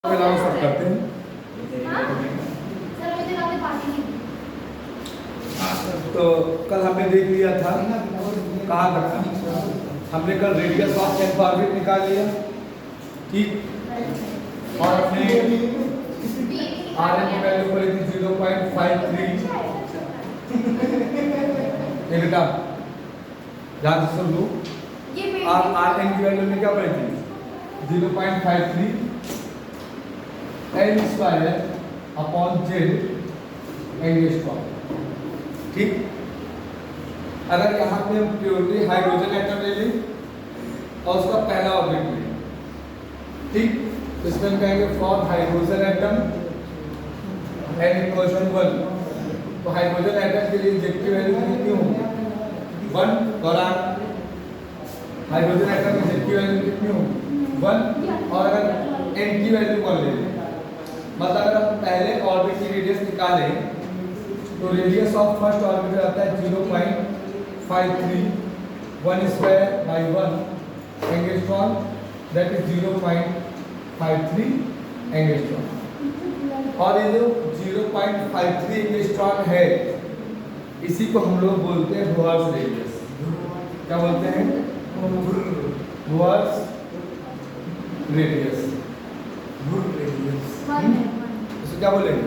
Announce सब करते हैं। तो कल हमने देख लिया था कहाँ तक था। हमने कल रेडियस ऑफ nth ऑर्बिट निकाल लिया, ठीक। और हमने आर एन की वैल्यू बोली थी 0.53। ये बेटा ध्यान से सुन लो, आर एन की वैल्यू में क्या पड़ी थी 0.53 n square upon Z angstrom, ठीक। अगर यहाँ पे हम प्योरली हाइड्रोजन एटम ले लें और उसका पहला ऑर्बिट लें, ठीक, तो इसमें हम कहेंगे for hydrogen atom n equals to 1। तो हाइड्रोजन एटम के लिए जेड की वैल्यू कितनी होगी 1, और हाइड्रोजन एटम में जेड की वैल्यू कितनी होगी 1। और अगर एन की वैल्यू 1 ले लें, मतलब अगर हम पहले ऑर्बिट की रेडियस निकालें तो रेडियस ऑफ फर्स्ट ऑर्बिट आता है 0.53 1 square by 1 angstrom, that is 0.53 angstrom. और ये जो 0.53 एंगस्ट्रॉम है इसी को हम लोग बोलते हैं बोहर्स रेडियस। क्या बोलते हैं? Bohr's radius. इसको क्या बोलेंगे?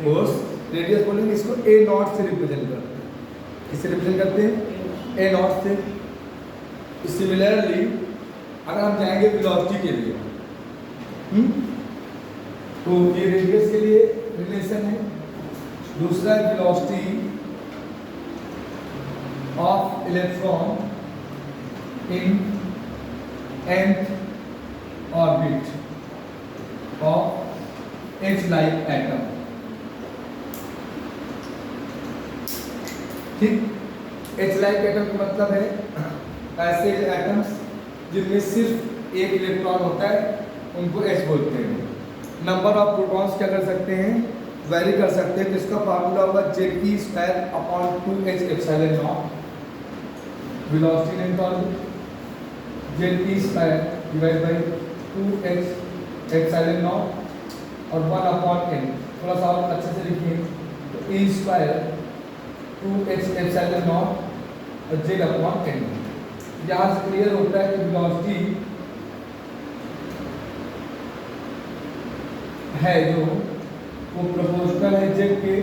बोहर्स रेडियस बोलेंगे। इसको ए नॉट से रिप्रेजेंट करते हैं। किससे रिप्रेजेंट करते हैं? ए नॉट से। सिमिलरली अगर हम जाएंगे वेलोसिटी के लिए, तो ये रेडियस के लिए रिलेशन है। दूसरा velocity of electron in nth orbit of H like atom, ठीक। H लाइक एटम का मतलब है ऐसे एटम्स जिनमें सिर्फ एक इलेक्ट्रॉन होता है, उनको H बोलते हैं। नंबर ऑफ प्रोटॉन्स क्या कर सकते हैं? वेरी कर सकते हैं। तो इसका फार्मूला होगा Ze²/2h∈0 velocity in orbit, Ze²/2h∈0 और 1/n। थोड़ा सा और अच्छे से लिखिए तो E²/2h∈0 और Z/n। यहाँ से क्लियर होता है कि वेलोसिटी है जो वो प्रोपोर्शनल है जेड के,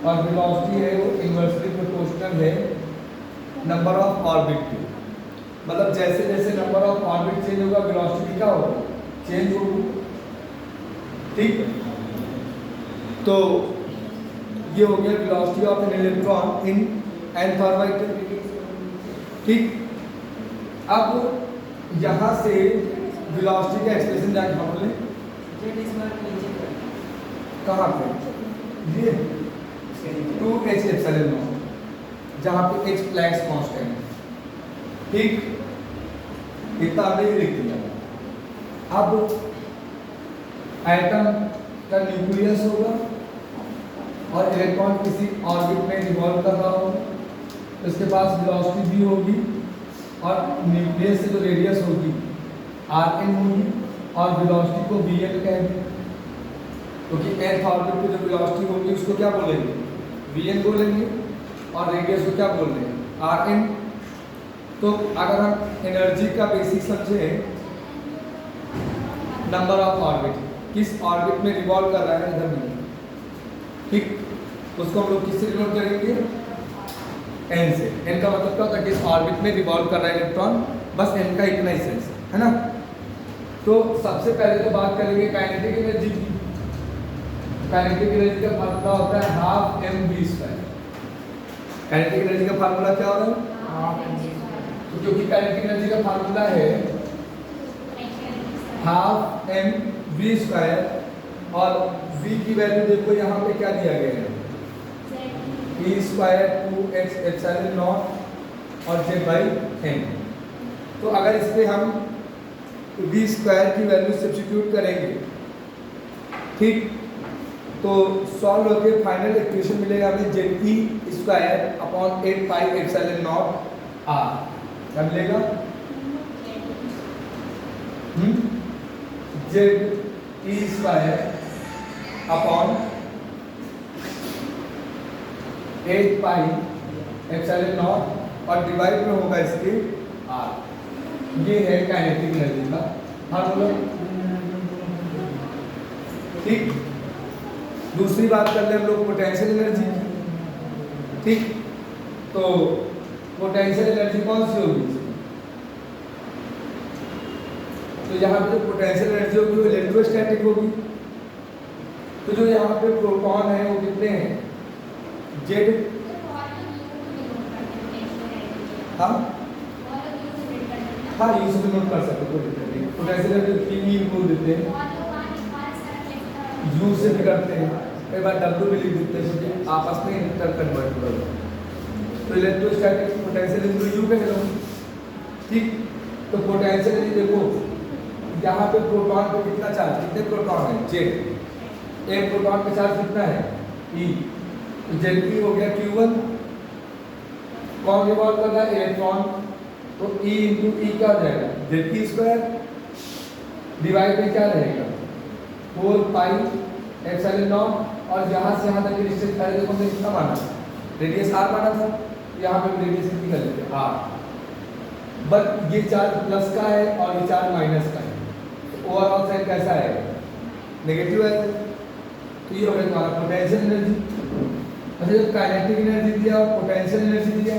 और वेलोसिटी है वो इन्वर्सली प्रोपोर्शनल है नंबर ऑफ ऑर्बिट के। मतलब जैसे जैसे नंबर ऑफ ऑर्बिट चेंज होगा वेलोसिटी क्या होगा? चेंज होगी, ठीक। तो ये हो गया velocity of an electron in nth orbit, ठीक। अब यहाँ से वेलोसिटी का एक्सप्रेशन जाके हम बोले कहाँ पे? ये 2h∈0 जहाँ पे h प्लैंक्स कांस्टेंट, ठीक। इतना आपने लिख दिया। अब एटम का न्यूक्लियस होगा और इलेक्ट्रॉन किसी ऑर्बिट में रिवॉल्व कर रहा होगा, इसके पास वेलोसिटी भी होगी और न्यूक्लियस से जो रेडियस होगी Rn होगी और वेलोसिटी को Vn कहेंगे, क्योंकि nth ऑर्बिट पे जो वेलोसिटी होगी उसको क्या बोलेंगे? Vn बोलेंगे। और रेडियस को क्या बोल रहे हैं? Rn। तो अगर हम एनर्जी का बेसिक समझे, नंबर ऑफ ऑर्बिट, किस ऑर्बिट में रिवॉल्व कर रहा है इधर में, ठीक, उसको हम लोग किससे डिनोट करेंगे? n से। n का मतलब क्या होता है? किस ऑर्बिट में रिवॉल्व कर रहा है इलेक्ट्रॉन, बस n का इतना ही सेंस है ना। तो सबसे पहले तो बात करेंगे काइनेटिक एनर्जी की। काइनेटिक एनर्जी का फार्मूला होता है ½ mv²। काइनेटिक एनर्जी का फार्मूला क्या होता है? तो क्योंकि काइनेटिक एनर्जी का फार्मूला है ½ mv² और v की वैल्यू देखो यहाँ पे क्या दिया गया है? E²/2h∈0 और Z/n। तो अगर इस पे हम v² की वैल्यू सब्स्टिट्यूट करेंगे, ठीक, तो सॉल्व होके फाइनल इक्वेशन मिलेगा हमें Ze²/8πε0r। क्या मिलेगा? Z E square upon 8 pi epsilon not और डिवाइड में होगा इसके आर। ये है काइनेटिक एनर्जी का। हाँ बोलो। ठीक, दूसरी बात कर ले हम लोग पोटेंशियल एनर्जी की। ठीक, तो पोटेंशियल एनर्जी कौन सी होगी? तो यहाँ पे जो पोटेंशियल एनर्जी होगी वो इलेक्ट्रोस्टैटिक होगी। तो जो यहाँ पे प्रोटॉन है वो कितने हैं? जेड। हाँ हाँ, यू से नोट कर सकते, कोई दिक्कत नहीं। पोटेंशियल एनर्जी ई को देते हैं, यू से भी करते हैं, कई बार डब्ल्यू भी लिख देते हैं क्योंकि आपस में इंटर कन्वर्टेबल। तो इलेक्ट्रोस्टैटिक पोटेंशियल एनर्जी यू कह लो। ठीक, तो पोटेंशियल एनर्जी देखो यहाँ पे प्रोटॉन पे कितना चार्ज, कितने प्रोटॉन है? जेड। एक प्रोटॉन का चार्ज कितना है? ई। तो जेड पी हो गया Q1। कौन रिवॉल्व कर रहा है? इलेक्ट्रॉन। तो E इंटू ई क्या हो जाएगा? जेड पी स्क्वायर डिवाइड में क्या रहेगा? 4 पाई एप्सिलॉन नॉट। और यहाँ से यहाँ तक की डिस्टेंस पहले देखो हमने कितना माना? रेडियस आर माना था। यहाँ पे रेडियस कितनी कर लेते हैं? आर। बट ये चार्ज प्लस का है और ये चार्ज माइनस का है। ओवरऑल साइड कैसा है? नेगेटिव है। तो ये हो गया तुम्हारा पोटेंशियल एनर्जी। अच्छा, जब काइनेटिक एनर्जी दिया और पोटेंशियल एनर्जी दिया,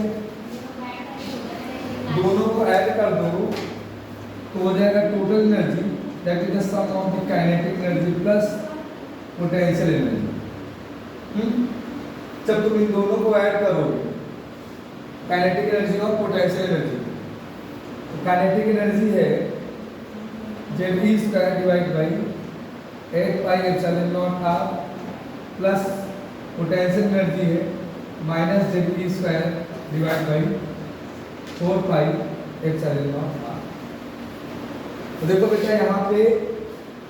दोनों को ऐड कर दो तो हो जाएगा total energy, that is the sum of the kinetic energy plus potential energy. जब तुम इन दोनों को ऐड करोगे, काइनेटिक एनर्जी और पोटेंशियल एनर्जी, तो काइनेटिक एनर्जी है Z E square divide by 8 pi epsilon naught R plus potential energy है minus Z E square divide by 4 pi epsilon naught R. तो देखो बेटा यहाँ पे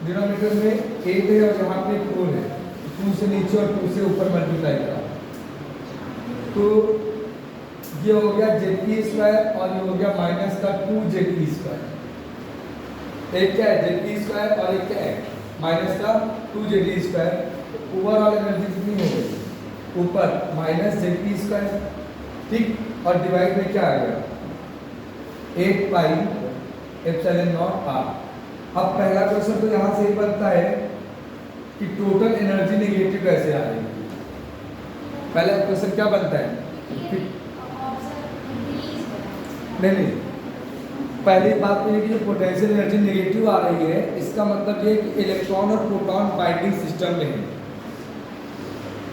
डिनोमिनेटर में 8 है और यहाँ पे 4 है, 2 से नीचे और 2 से ऊपर मल्टीप्लाई करा, तो ये हो गया जेड ई स्क्वायर और ये हो गया माइनस का 2 जेड ई स्क्वायर। एक क्या है? जेड ई स्क्वायर और एक क्या है? माइनस का 2 Z E square. Overall energy कितनी हो गई? ऊपर माइनस जेड ई स्क्वायर। ठीक, और डिवाइड में क्या आ गया? 8 पाई एप्सिलॉन नॉट आर। अब पहला क्वेश्चन तो यहाँ से ही बनता है कि टोटल एनर्जी नेगेटिव कैसे आ रही है। पहला क्वेश्चन क्या बनता है? नहीं, पहली बात तो ये कि जो पोटेंशियल एनर्जी नेगेटिव आ रही है, इसका मतलब ये कि इलेक्ट्रॉन और प्रोटॉन बाइंडिंग सिस्टम में है।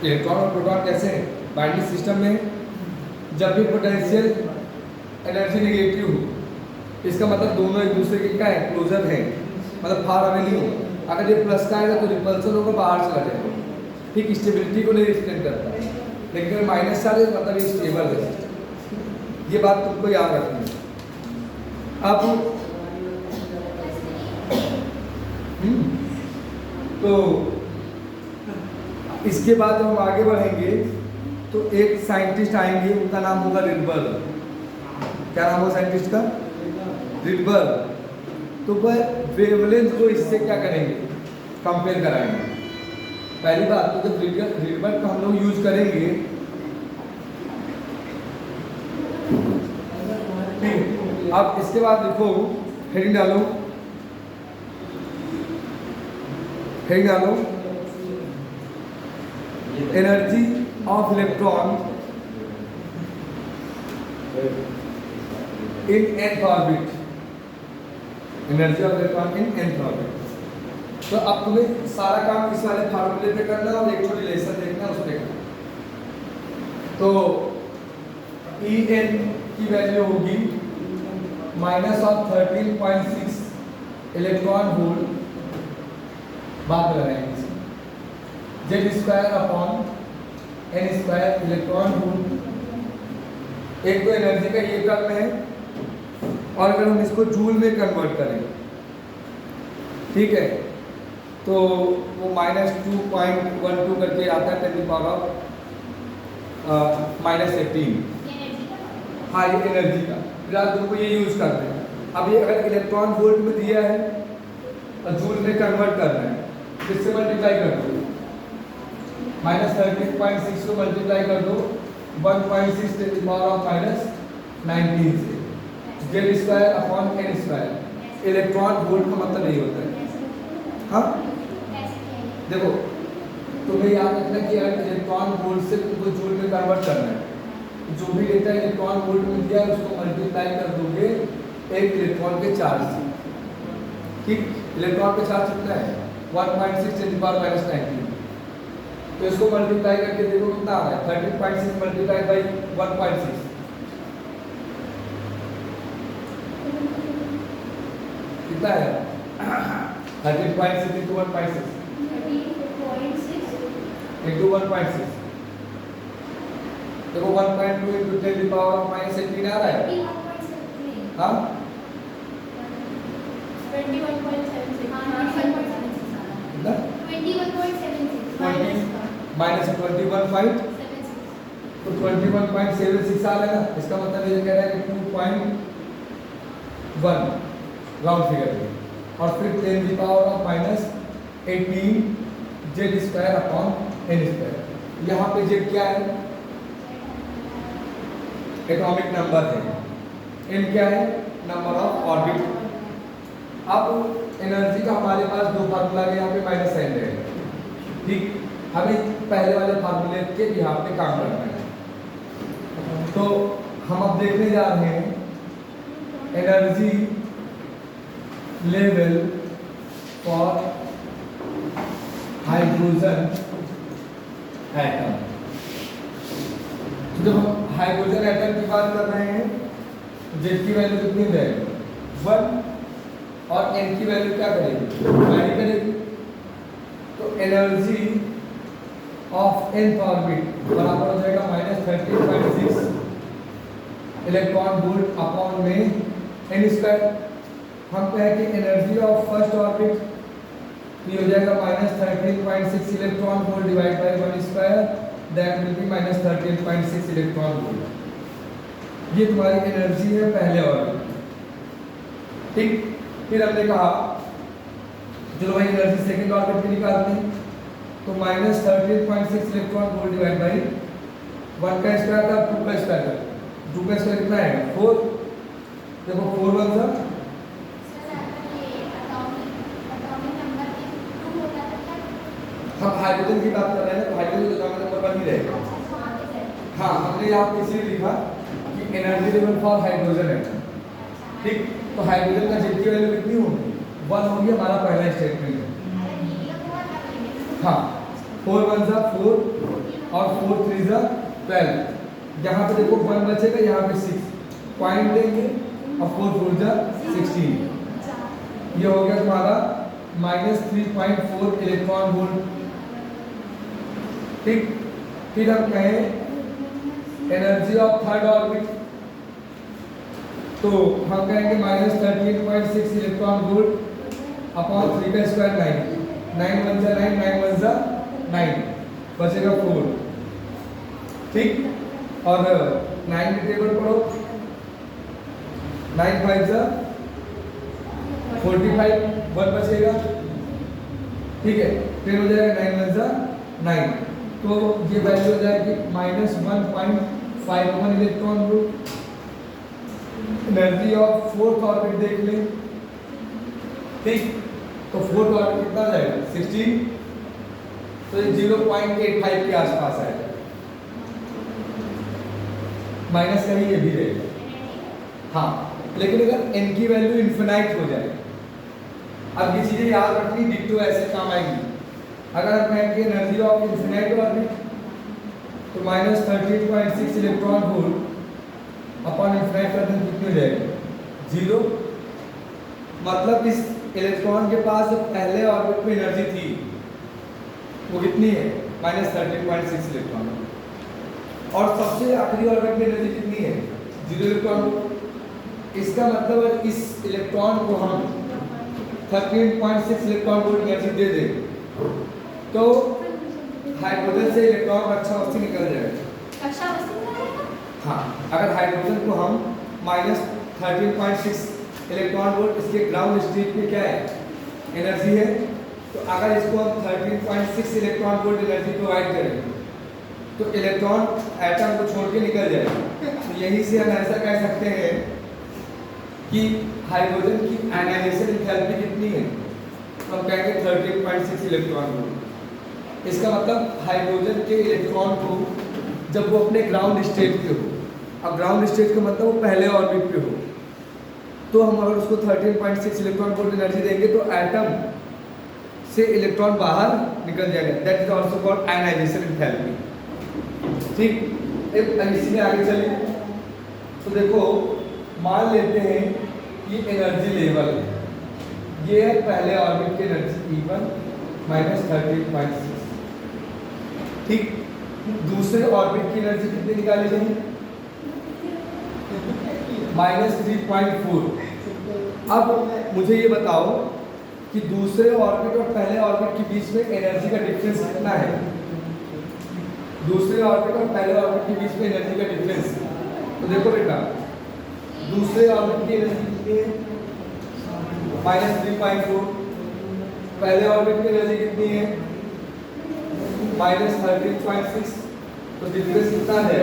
इलेक्ट्रॉन और प्रोटॉन कैसे हैं? बाइंडिंग सिस्टम में है। जब भी पोटेंशियल एनर्जी नेगेटिव हो, इसका मतलब दोनों एक दूसरे के क्या है? क्लोजर है, मतलब फार अवे नहीं हो। अगर ये प्लस का आएगा तो रिपल्सन होगा, बाहर चला जाएगा। ठीक, स्टेबिलिटी को नहीं रिप्रेजेंट करता है। लेकिन अगर माइनस का आएगा मतलब ये स्टेबल है। ये बात तुमको याद रखनी है। अब तो इसके बाद हम आगे बढ़ेंगे तो एक साइंटिस्ट आएंगे, उनका नाम होगा रिडबर्ग। क्या नाम होगा साइंटिस्ट का? रिडबर्ग। तो वह वेवलेंथ को इससे क्या करेंगे? कंपेयर कराएंगे। पहली बात तो जब रिडबर्ग का हम लोग यूज करेंगे, अब इसके बाद देखो हेडिंग डालो, हेडिंग डालो energy of electron in nth orbit. Energy of electron in nth orbit. तो अब तुम्हें सारा काम इस वाले फार्मूले पे करना और एक तो रिलेशन देखना उस पे करना। तो En की वैल्यू होगी माइनस ऑफ 13.6 इलेक्ट्रॉन वोल्ट बात लगाएंगे Z square upon n square electron volt. एक तो एनर्जी का ये टर्म है, और अगर हम इसको जूल में कन्वर्ट करें, ठीक है, तो वो -2.12 करके आता है 10 पावर -18। हाँ, ये एनर्जी का, फिर आप तुमको ये यूज करते हैं। अब ये अगर इलेक्ट्रॉन वोल्ट में दिया है और जूल में कन्वर्ट करना है, मल्टीप्लाई कर दो, -13.6 को मल्टीप्लाई कर दो 1.6 टेन टू पावर ऑफ -19 से, Z square upon n square. Electron volt का मतलब यही होता है। हाँ देखो, तुम्हें याद रखना कि अगर इलेक्ट्रॉन वोल्ट से तुमको जूल में कन्वर्ट करना है, जो भी डेटा इलेक्ट्रॉन वोल्ट में दिया है उसको मल्टीप्लाई कर दोगे एक इलेक्ट्रॉन के चार्ज से। ठीक, इलेक्ट्रॉन का चार्ज कितना है 1.6 टेन टू पावर -19, तो इसको मल्टीप्लाई करके देखो कितना आ रहा है 13.6 मल्टीप्लाई बाई 1.6 कितना है 13.6 into 1.6 into 1.6 देखो 1.2 into 10 to the power of -18 आ रहा है। हाँ 21.76 माइनस 21.5 तो 21.76 आ रहा है। इसका मतलब ये कह रहा है कि 2.1 राउंड फिगर है, और फिर 10 की power of -18 Z square upon n square. यहाँ पे जेड क्या है, एटॉमिक नंबर है, एन क्या है, नंबर ऑफ ऑर्बिट। अब एनर्जी का हमारे पास दो फार्मूला है, यहाँ पे माइनस साइन रहेगा। ठीक, हमें पहले वाले फार्मूले के यहाँ पे काम करना है। तो हम अब देखने जा रहे हैं energy level for hydrogen atom. जब हम हाइड्रोजन एटम की बात कर रहे हैं, जेड की वैल्यू कितनी रहेगी 1, और एन की वैल्यू क्या करेगी, वैल्यू करेगी। तो एनर्जी ऑफ nth ऑर्बिट बराबर हो जाएगा -13.6 इलेक्ट्रॉन वोल्ट अपॉन में एन स्क्वायर। हम कहें कि एनर्जी ऑफ फर्स्ट ऑर्बिट ये हो जाएगा -13.6 electron volt divide by 1 square, that will be -13.6 electron volt. ये तुम्हारी एनर्जी है पहले ऑर्बिट। ठीक, फिर हमने कहा चलो भाई एनर्जी सेकंड ऑर्बिट में निकालते हैं, तो -13.6 इलेक्ट्रॉन वोल्ट डिवाइड बाय 1 का स्क्वायर था 2 का स्क्वायर था, 2 का स्क्वायर कितना आएगा 4। देखो 4 1 सा हम हाइड्रोजन की बात कर रहे हैं, तो हाइड्रोजन का एटॉमिक नंबर 1 ही रहेगा। हाँ, हमने यहाँ पे इसलिए लिखा कि एनर्जी लेवल फॉर हाइड्रोजन है। ठीक, तो हाइड्रोजन का जेड की वैल्यू कितनी होगी 1 होगी, हमारा पहला स्टेटमेंट है। हाँ 4 1 सा 4 और 4 3 सा 12। यहाँ पे देखो 1 बचेगा, यहाँ पे 6 पॉइंट देंगे और 4 4 सा 16। ये हो गया तुम्हारा -3.4 इलेक्ट्रॉन वोल्ट। ठीक, फिर हम कहें एनर्जी ऑफ थर्ड ऑर्बिट, तो हम कहेंगे -13.6 इलेक्ट्रॉन वोल्ट अपॉन 3 का स्क्वायर 9 1 सा 9 9 1 सा 9 बचेगा 4। ठीक, और 9 की टेबल पढ़ो, 9 5 सा 45 1 बचेगा। ठीक है, फिर हो जाएगा 9 1 सा 9, तो ये वैल्यू हो जाएगी -1.51 electron volt. Energy of fourth orbit देख लें। ठीक, तो फोर्थ ऑर्बिट कितना जाएगा 16, तो ये 0.85 के आसपास आएगा, माइनस का ही ये भी रहेगा। हाँ, लेकिन अगर n की वैल्यू इन्फिनाइट हो जाए, अब ये चीजें याद रखनी, डिक्टो ऐसे काम आएगी। अगर हम कहेंगे एनर्जी ऑफ इन्फिनाइट ऑर्बिट, तो -13.6 इलेक्ट्रॉन वोल्ट अपॉन इन्फिनाइट करने कितनी हो जाएगी 0। मतलब इस इलेक्ट्रॉन के पास जो पहले ऑर्बिट में एनर्जी थी वो कितनी है -13.6 इलेक्ट्रॉन, और सबसे आखिरी ऑर्बिट में एनर्जी कितनी है 0 इलेक्ट्रॉन। इसका मतलब इस इलेक्ट्रॉन को हम 13.6 इलेक्ट्रॉन वोल्ट एनर्जी दे दें तो हाइड्रोजन से इलेक्ट्रॉन अच्छा अवस्थी निकल जाएगा। हाँ, अगर हाइड्रोजन को हम -13.6 इलेक्ट्रॉन वोल्ट, इसके ग्राउंड स्टेट पे क्या है एनर्जी है तो अगर इसको हम 13.6 इलेक्ट्रॉन वोल्ट एनर्जी प्रोवाइड करेंगे तो इलेक्ट्रॉन एटम को छोड़ के निकल जाएगा। तो यहीं से हम ऐसा कह सकते हैं कि हाइड्रोजन की आयनाइजेशन एंथैल्पी कितनी है, तो हम कहेंगे 13.6 इलेक्ट्रॉन वोल्ट। इसका मतलब हाइड्रोजन के इलेक्ट्रॉन को जब वो अपने ग्राउंड स्टेट पे हो, अब ग्राउंड स्टेट का मतलब वो पहले ऑर्बिट पे हो, तो हम अगर उसको 13.6 इलेक्ट्रॉन वोल्ट एनर्जी देंगे तो एटम से इलेक्ट्रॉन बाहर निकल जाएगा। That is also called ionization enthalpy. ठीक, अब इसमें आगे चलिए तो देखो, मान लेते हैं ये एनर्जी लेवल है, ये है पहले ऑर्बिट की एनर्जी E1 माइनस 13.6। ठीक, दूसरे ऑर्बिट की एनर्जी कितनी निकाली जाएगी, माइनस 3.4। अब मुझे ये बताओ कि दूसरे ऑर्बिट और पहले ऑर्बिट के बीच में एनर्जी का डिफरेंस कितना है। दूसरे ऑर्बिट और पहले ऑर्बिट के बीच में एनर्जी का डिफरेंस, तो देखो बेटा, दूसरे ऑर्बिट की एनर्जी कितनी है, माइनस 3.4। पहले ऑर्बिट की एनर्जी कितनी है, माइनस 13.6। तो डिफरेंस कितना है,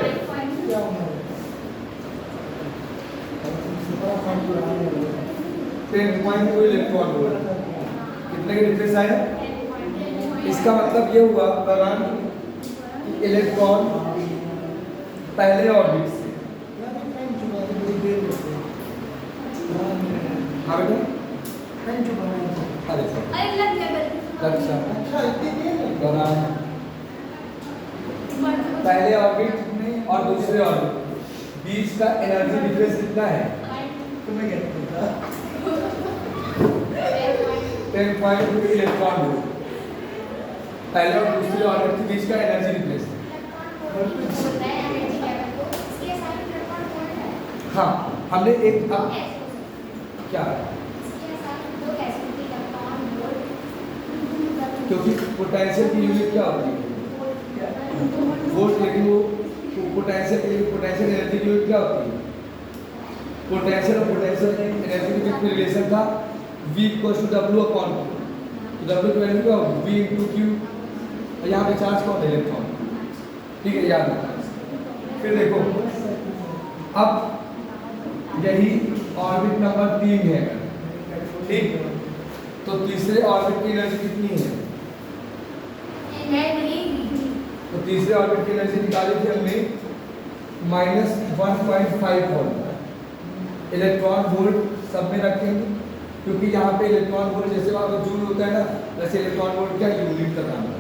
10.2 इलेक्ट्रॉन वोल्ट। कितने का डिफरेंस आया, इसका मतलब ये हुआ दौरान इलेक्ट्रॉन पहले ऑर्बिट से, हाँ बेटा, अच्छा, दौरान पहले ऑर्बिट और दूसरे ऑर्बिट बीच का एनर्जी डिफरेंस कितना है, 10.2 इलेक्ट्रॉन वोल्ट। पहले और दूसरे ऑर्बिट के बीच का एनर्जी डिफरेंस। हाँ, हमने एक अब क्या, क्योंकि पोटेंशियल की यूनिट क्या होती है, वोल्ट, लेकिन वो पोटेंशियल एनर्जी की यूनिट क्या होती है, पोटेंशियल और पोटेंशियल एनर्जी के बीच में रिलेशन था V equals to W upon Q। तो W की वैल्यू क्या होगी, V इंटू Q, और यहाँ पे चार्ज कौन है, इलेक्ट्रॉन। ठीक है, याद रखना। फिर देखो, अब यही ऑर्बिट नंबर 3 है, ठीक, तो तीसरे ऑर्बिट की एनर्जी कितनी है, तो तीसरे ऑर्बिट की एनर्जी निकाली थी हमने माइनस 1.5 वोल्ट। इलेक्ट्रॉन वोल्ट सब में रखेंगे, क्योंकि यहाँ पे इलेक्ट्रॉन वोल्ट जैसे वहाँ पर जूल होता है ना, वैसे इलेक्ट्रॉन वोल्ट क्या यूनिट का नाम है,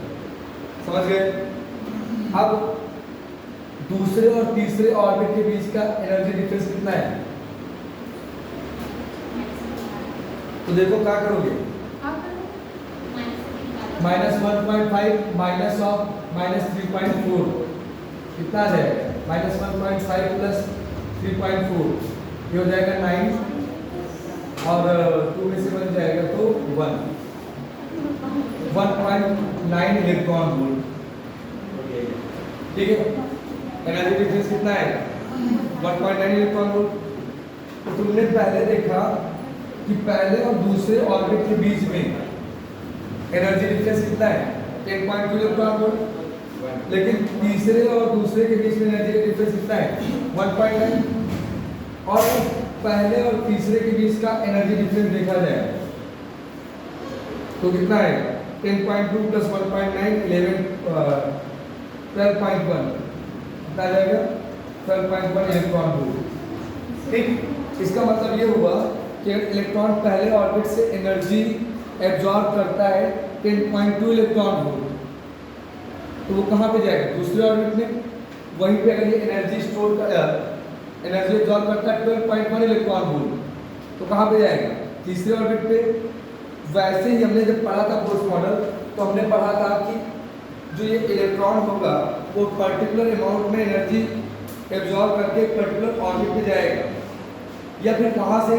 समझ गए। अब दूसरे और तीसरे ऑर्बिट के बीच का एनर्जी डिफरेंस कितना है, तो देखो क्या करोगे, माइनस 1.5 माइनस ऑफ माइनस 3.4 कितना है, माइनस 1.5 प्लस 3.4, ये हो जाएगा 9 और 2 में से बन जाएगा तो 1.9 इलेक्ट्रॉन वोल्ट। ठीक है, एनर्जी डिफरेंस कितना आएगा, 1.9 इलेक्ट्रॉन वोल्ट। तो तुमने पहले देखा कि पहले और दूसरे ऑर्बिट के बीच में एनर्जी डिफरेंस कितना है, 10.2 इलेक्ट्रॉन वोल्ट, लेकिन तीसरे और दूसरे के बीच में एनर्जी का डिफरेंस कितना है, 1.9। और पहले और तीसरे के बीच का एनर्जी डिफरेंस देखा जाए तो कितना है, 10.2 प्लस 1.9 12.1 कितना आ जाएगा, 12.1 इलेक्ट्रॉन वोल्ट। ठीक, इसका मतलब ये हुआ कि इलेक्ट्रॉन पहले ऑर्बिट से एनर्जी एब्जॉर्ब करता है 10.2 इलेक्ट्रॉन वोल्ट, तो वो कहाँ पे जाएगा, दूसरे ऑर्बिट में। वहीं पे अगर ये एनर्जी स्टोर कर एनर्जी एब्जॉर्ब करता है 12.1 इलेक्ट्रॉन वोल्ट, तो कहाँ पे जाएगा, तीसरे ऑर्बिट पे। वैसे ही हमने जब पढ़ा था बोर्स मॉडल, तो हमने पढ़ा था कि जो ये इलेक्ट्रॉन होगा वो पर्टिकुलर अमाउंट में एनर्जी एब्जॉर्ब करके एक पर्टिकुलर ऑर्बिट में जाएगा, या फिर कहाँ से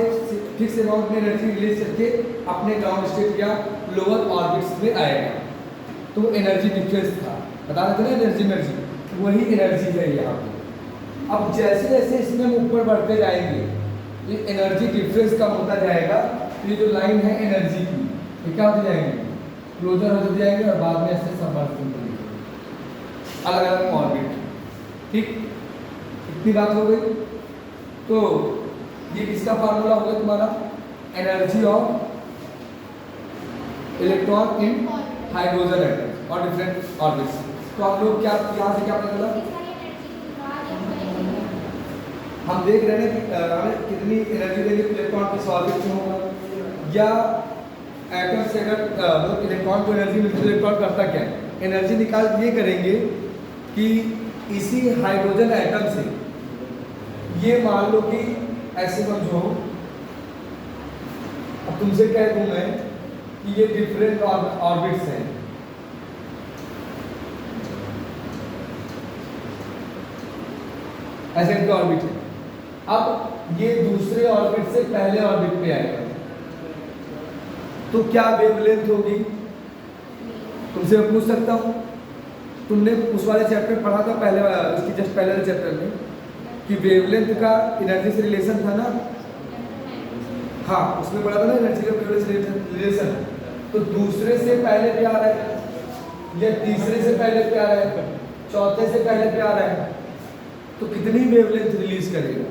फिक्स अमाउंट में एनर्जी रिलीज करके अपने ग्राउंड स्टेट या लोअर ऑर्बिट्स में आएगा। तो एनर्जी डिफरेंस था, बता रहे थे ना, एनर्जी वही एनर्जी है यहाँ पे। अब जैसे जैसे इसमें हम ऊपर बढ़ते जाएंगे, ये एनर्जी डिफरेंस कम होता जाएगा। तो ये जो लाइन है एनर्जी की, ये क्या होती जाएंगे, क्लोजर हो जाएंगे और बाद में ऐसे सबमर्सिबल करेंगे अलग अलग ऑर्बिट। ठीक, इतनी बात हो गई। तो ये किसका फार्मूला हो गया तुम्हारा, energy of electron in hydrogen atoms और डिफरेंट ऑर्बिट्स। तो हम लोग क्या यहाँ से क्या पता चला, हम देख रहे हैं कि हमें कितनी एनर्जी देंगे इलेक्ट्रॉन किस ऑर्बिट में होगा, या एटम से अगर मतलब इलेक्ट्रॉन को एनर्जी मिलती है तो इलेक्ट्रॉन करता क्या है, एनर्जी निकाल ये करेंगे कि इसी हाइड्रोजन एटम से, ये मान लो कि ऐसे समझो, अब तुमसे कह दूं मैं कि ये डिफरेंट ऑर्बिट्स हैं, ऐसे इनके ऑर्बिट है। अब ये दूसरे ऑर्बिट से पहले ऑर्बिट पे आएगा तो क्या वेवलेंथ होगी, तुमसे मैं पूछ सकता हूँ। तुमने उस वाले चैप्टर पढ़ा था पहले, उसकी जस्ट पहले वाले चैप्टर में कि वेवलेंथ का एनर्जी से रिलेशन था ना, हाँ उसमें पढ़ा था ना एनर्जी का वेवलेंथ से रिलेशन। तो दूसरे से पहले पे आ रहा है या तीसरे से पहले पे आ रहा है, चौथे से पहले पे आ रहा है, तो कितनी वेवलेंथ रिलीज करेगा।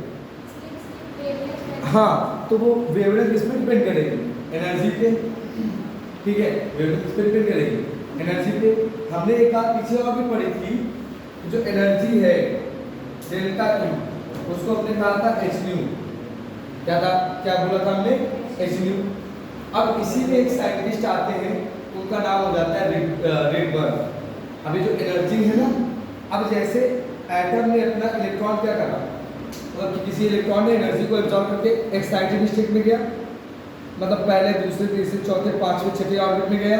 हाँ, तो वो वेवलेंथ किस पे डिपेंड करेगी, एनर्जी पे। ठीक है, वेवलेंथ किस पे डिपेंड करेगी, एनर्जी पे। हमने एक बात पीछे और भी पढ़ी थी, जो एनर्जी है डेल्टा क्यू, उसको हमने कहा था एच न्यू। क्या था, क्या बोला था हमने, एच न्यू। अब इसी में एक साइंटिस्ट आते हैं, उनका नाम हो जाता है रेडबर्ग। अभी जो एनर्जी है ना, अब जैसे एटम ने अपना इलेक्ट्रॉन क्या करा, मतलब कि किसी इलेक्ट्रॉन ने एनर्जी को एब्जॉर्ब करके एक्साइटेड स्टेट में गया, मतलब पहले दूसरे तीसरे चौथे पांचवें छठे ऑर्बिट में गया,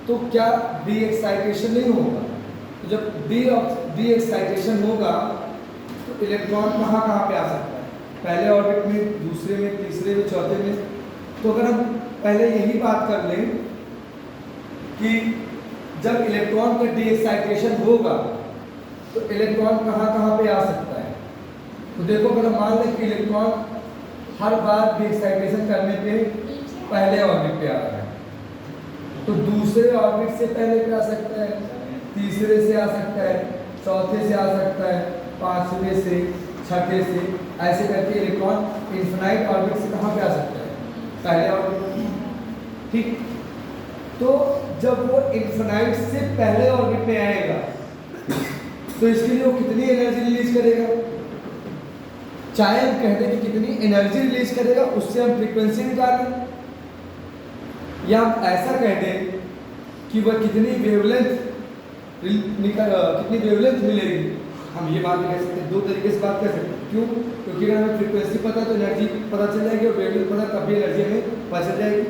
तो क्या डी एक्साइटेशन नहीं होगा। तो जब डी एक्साइटेशन होगा तो इलेक्ट्रॉन कहाँ कहाँ पे आ सकता है, पहले ऑर्बिट में, दूसरे में, तीसरे में, चौथे में। तो अगर हम पहले यही बात कर लें कि जब इलेक्ट्रॉन का डी एक्साइटेशन होगा तो इलेक्ट्रॉन कहाँ कहाँ पे आ सकता है। तो देखो, अगर मान लें कि इलेक्ट्रॉन हर बार डी एक्साइटेशन करने पे पहले ऑर्बिट पे आ रहा है, तो दूसरे ऑर्बिट से पहले पे आ सकता है, तीसरे से आ सकता है, चौथे से आ सकता है, पांचवें से, छठे से, ऐसे करके इलेक्ट्रॉन इन्फिनाइट ऑर्बिट से कहाँ पे आ सकता है, पहले ऑर्बिट। ठीक, तो जब वो इन्फिनाइट से पहले ऑर्बिट में आएगा तो इसके लिए वो कितनी एनर्जी रिलीज करेगा, चाहे हम कहते हैं कि कितनी एनर्जी रिलीज करेगा, उससे हम फ्रीक्वेंसी निकाल लें, या हम ऐसा कह दें कि वह कितनी वेवलेंथ मिलेगी। हम ये बात कह सकते हैं, दो तरीके से बात कर सकते हैं। क्यों, क्योंकि अगर हमें फ्रीक्वेंसी पता तो एनर्जी पता चल जाएगी, और वेवलेंथ पता तब भी एनर्जी हमें पता चल जाएगी।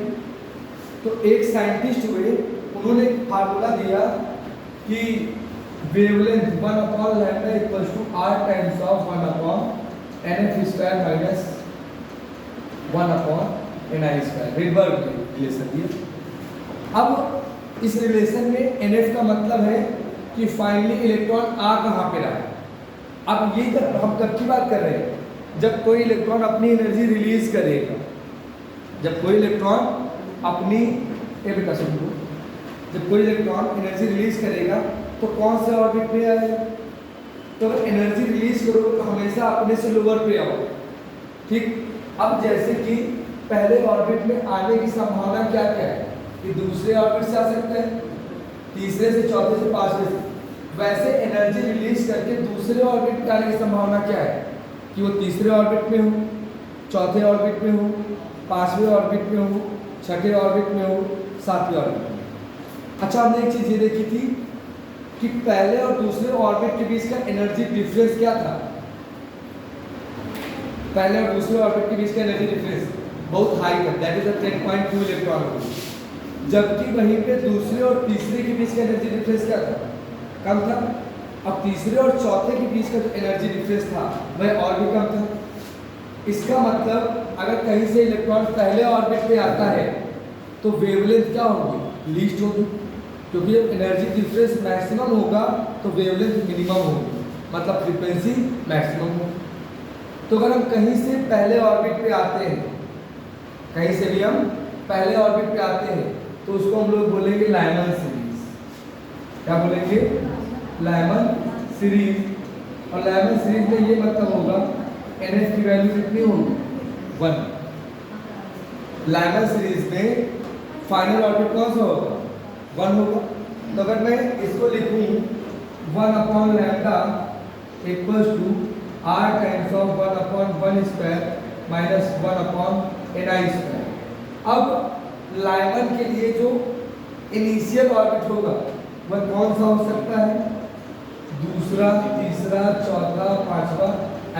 तो एक साइंटिस्ट हुए, उन्होंने एक फार्मूला दिया कि wavelength 1/λ equals to r times of 1/nf² minus 1/ni²। Rydberg ने रिलेशन दिया। अब इस रिलेशन में nf का मतलब है कि फाइनली इलेक्ट्रॉन आ कहाँ पे रहा है। अब ये जब हम कब की बात कर रहे हैं, जब कोई इलेक्ट्रॉन अपनी एनर्जी रिलीज करेगा, जब कोई इलेक्ट्रॉन अपनी बेटा सुनो, जब कोई इलेक्ट्रॉन एनर्जी रिलीज करेगा तो कौन से ऑर्बिट पे आएगा। तो अगर एनर्जी रिलीज करोगे तो हमेशा अपने से लोअर पे आओ। ठीक, अब जैसे कि पहले ऑर्बिट में आने की संभावना क्या क्या है, कि दूसरे ऑर्बिट से आ सकता है, तीसरे से, चौथे से, पांचवें से। वैसे एनर्जी रिलीज करके दूसरे ऑर्बिट पे आने की संभावना क्या है, कि वो तीसरे ऑर्बिट में हो, चौथे ऑर्बिट में हो, पांचवें ऑर्बिट में हो, छठे ऑर्बिट में हो, सातवें ऑर्बिट में। अच्छा, हमने एक चीज ये देखी थी कि पहले और दूसरे ऑर्बिट के बीच का एनर्जी डिफरेंस क्या था। पहले और दूसरे ऑर्बिट के बीच का एनर्जी डिफरेंस बहुत हाई था, दैट इज 10.2 इलेक्ट्रॉन वोल्ट। जबकि वहीं पे दूसरे और तीसरे के बीच का एनर्जी डिफरेंस क्या था, कम था। अब तीसरे और चौथे के बीच का जो एनर्जी डिफरेंस था वह और भी कम था। इसका मतलब अगर कहीं से इलेक्ट्रॉन पहले ऑर्बिट पे आता है तो वेवलेंथ क्या होगी, लीस्ट होगी, क्योंकि जब एनर्जी डिफरेंस मैक्सिमम होगा तो वेवलेंथ मिनिमम होगी, मतलब फ्रीक्वेंसी मैक्सिमम होगी। तो अगर हम कहीं से पहले ऑर्बिट पे आते हैं, कहीं से भी हम पहले ऑर्बिट पे आते हैं, तो उसको हम लोग बोलेंगे लाइमन सीरीज। क्या बोलेंगे? Lyman series. और लाइमन सीरीज में ये मतलब होगा NH की वैल्यू कितनी होगी? 1। लाइमन सीरीज में फाइनल ऑर्बिट कौन सा होगा? 1 होगा। तो अगर मैं इसको लिखूं 1 lambda equals to r times of 1/1 square minus 1/ni²। अब लाइमन के लिए जो इनिशियल ऑर्बिट होगा वह कौन सा हो सकता है? दूसरा, तीसरा, चौथा, पांचवा,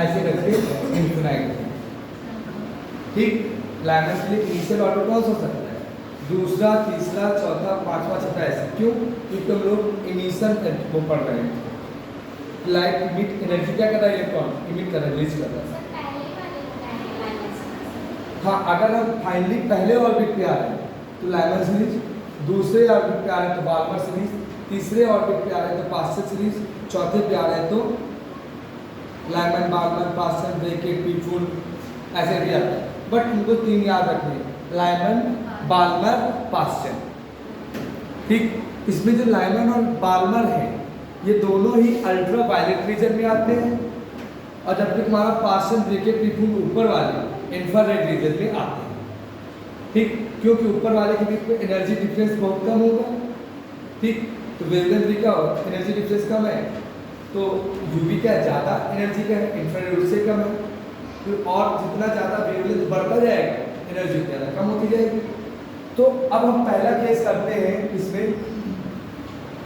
ऐसे करके इन्फिनाइट। ठीक, लाइमन के लिए इनिशियल ऑर्बिट कौन सा हो सकता है? दूसरा, तीसरा, चौथा, पांचवा, छठा, ऐसे। क्यों? क्योंकि हम लोग इमिशन वो पढ़ रहे हैं। लाइट इमिट एनर्जी क्या कर रहा है? इलेक्ट्रॉन इमिट कर रहा है, रिलीज कर रहा है। हाँ, अगर हम फाइनली पहले ऑर्बिट पे आ रहे हैं तो लाइमन सीरीज, दूसरे ऑर्बिट पे आ रहे हैं तो बाल्मर सीरीज, तीसरे ऑर्बिट पे आ रहे हैं तो पास्चर सीरीज, चौथे पे आ रहे हैं तो लाइमन, बाल्मर, पास्चर, ब्रैकेट, पीफूल, ऐसे भी आता है। बट उनको 3 याद रखने, लाइमन, बाल्मर, पास्चर। ठीक, इसमें जो लाइमन और बाल्मर है ये दोनों ही अल्ट्रा वायलेट रीजन में आते हैं, और जबकि तुम्हारा पास्चर, ब्रैकेट, पीफूल ऊपर वाले इंफ्रारेड रीजन में आते हैं। ठीक, क्योंकि ऊपर वाले के बीच में एनर्जी डिफरेंस बहुत कम होगा। ठीक, तो वेवलेंथ का एनर्जी डिफरेंस कम है तो यूवी का ज़्यादा एनर्जी का है, इंफ्रारेड उससे कम है। तो और जितना ज़्यादा वेवलेंथ बढ़ता जाएगा एनर्जी ज़्यादा कम होती जाएगी। तो अब हम पहला केस करते हैं इसमें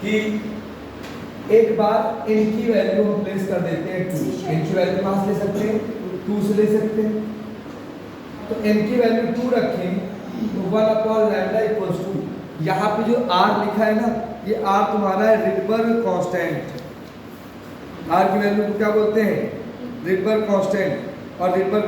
कि एक बार इनकी वैल्यू हम प्लेस कर देते हैं 2। इनकी वैल्यू कहाँ से ले सकते हैं? 2 से ले सकते हैं। तो n की वैल्यू 2 रखें तो 1 लैम्डा इक्वल्स टू, यहाँ पे जो r लिखा है ना, ये r तुम्हारा है रिडबर्ग कांस्टेंट। r की वैल्यू को क्या बोलते हैं? Rydberg constant. और रिडबर्ग